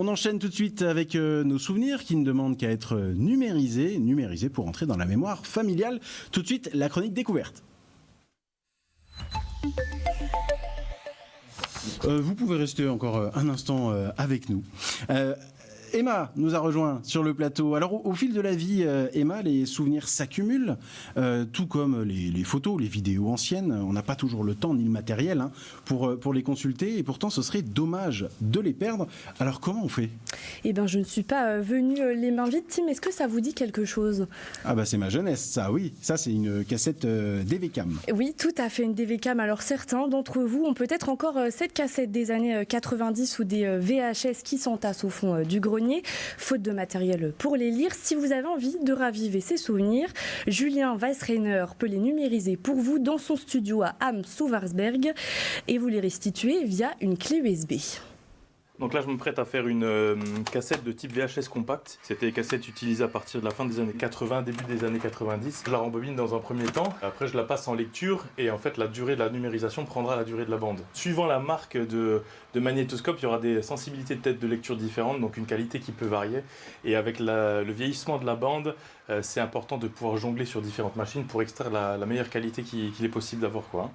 On enchaîne tout de suite avec nos souvenirs qui ne demandent qu'à être numérisés pour entrer dans la mémoire familiale. Tout de suite, la chronique découverte. Vous pouvez rester encore un instant avec nous. Emma nous a rejoint sur le plateau. Alors au fil de la vie, Emma, les souvenirs s'accumulent, tout comme les photos, les vidéos anciennes. On n'a pas toujours le temps ni le matériel pour les consulter et pourtant ce serait dommage de les perdre. Alors comment on fait ? Eh bien je ne suis pas venue les mains vides. Tim, est-ce que ça vous dit quelque chose ? Ah bah c'est ma jeunesse ça, oui. Ça c'est une cassette DV-Cam. Oui, tout à fait, une DV-Cam. Alors certains d'entre vous ont peut-être encore cette cassette des années 90 ou des VHS qui s'entassent au fond du grenier. Faute de matériel pour les lire, si vous avez envie de raviver ces souvenirs, Julien Weisreiner peut les numériser pour vous dans son studio à Hamm-Souwarsberg et vous les restituer via une clé USB. Donc là, je me prête à faire une cassette de type VHS compact. C'était des cassettes utilisées à partir de la fin des années 80, début des années 90. Je la rembobine dans un premier temps. Après, je la passe en lecture et en fait, la durée de la numérisation prendra la durée de la bande. Suivant la marque de magnétoscope, il y aura des sensibilités de tête de lecture différentes, donc une qualité qui peut varier. Et avec le vieillissement de la bande, c'est important de pouvoir jongler sur différentes machines pour extraire la meilleure qualité qu'il est possible d'avoir, quoi.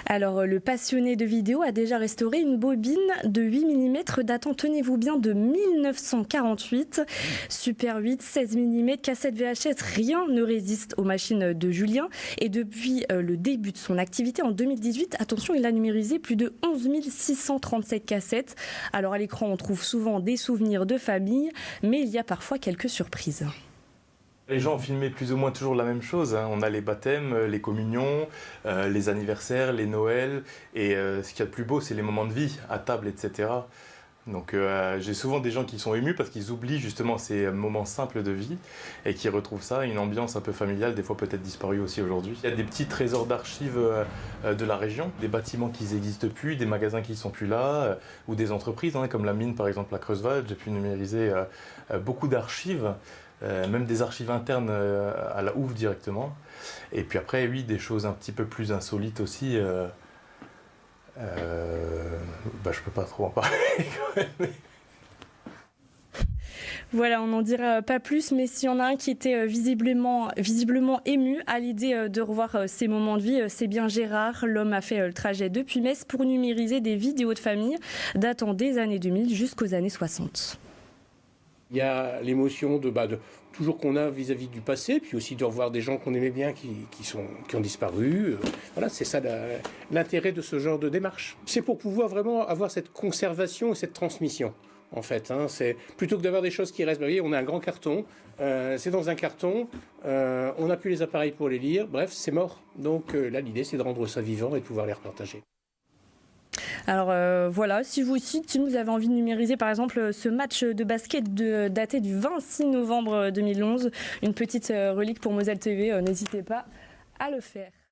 Alors, le passionné de vidéo a déjà restauré une bobine de 8 mm datant, tenez-vous bien, de 1948. Super 8, 16 mm, cassette VHS, rien ne résiste aux machines de Julien. Et depuis le début de son activité en 2018, attention, il a numérisé plus de 11 637 cassettes. Alors, à l'écran, on trouve souvent des souvenirs de famille, mais il y a parfois quelques surprises. Les gens ont filmé plus ou moins toujours la même chose. On a les baptêmes, les communions, les anniversaires, les Noëls. Et ce qu'il y a de plus beau, c'est les moments de vie, à table, etc. Donc j'ai souvent des gens qui sont émus parce qu'ils oublient justement ces moments simples de vie et qui retrouvent ça, une ambiance un peu familiale, des fois peut-être disparue aussi aujourd'hui. Il y a des petits trésors d'archives de la région, des bâtiments qui n'existent plus, des magasins qui ne sont plus là, ou des entreprises, comme la mine par exemple à Creusewald. J'ai pu numériser beaucoup d'archives. Même des archives internes à la Houve directement. Et puis après, oui, des choses un petit peu plus insolites aussi. Je peux pas trop en parler. Voilà, on n'en dira pas plus, mais s'il y en a un qui était visiblement ému à l'idée de revoir ces moments de vie, c'est bien Gérard. L'homme a fait le trajet depuis Metz pour numériser des vidéos de famille datant des années 2000 jusqu'aux années 60. Il y a l'émotion de toujours qu'on a vis-à-vis du passé, puis aussi de revoir des gens qu'on aimait bien qui ont disparu. Voilà, c'est ça l'intérêt de ce genre de démarche. C'est pour pouvoir vraiment avoir cette conservation et cette transmission, en fait. C'est plutôt que d'avoir des choses qui restent. Vous voyez, on a un grand carton, c'est dans un carton, on n'a plus les appareils pour les lire, bref, c'est mort. Donc là, l'idée, c'est de rendre ça vivant et de pouvoir les repartager. Alors voilà, si vous aussi, Tim, vous avez envie de numériser par exemple ce match de basket daté du 26 novembre 2011, une petite relique pour Moselle TV, n'hésitez pas à le faire.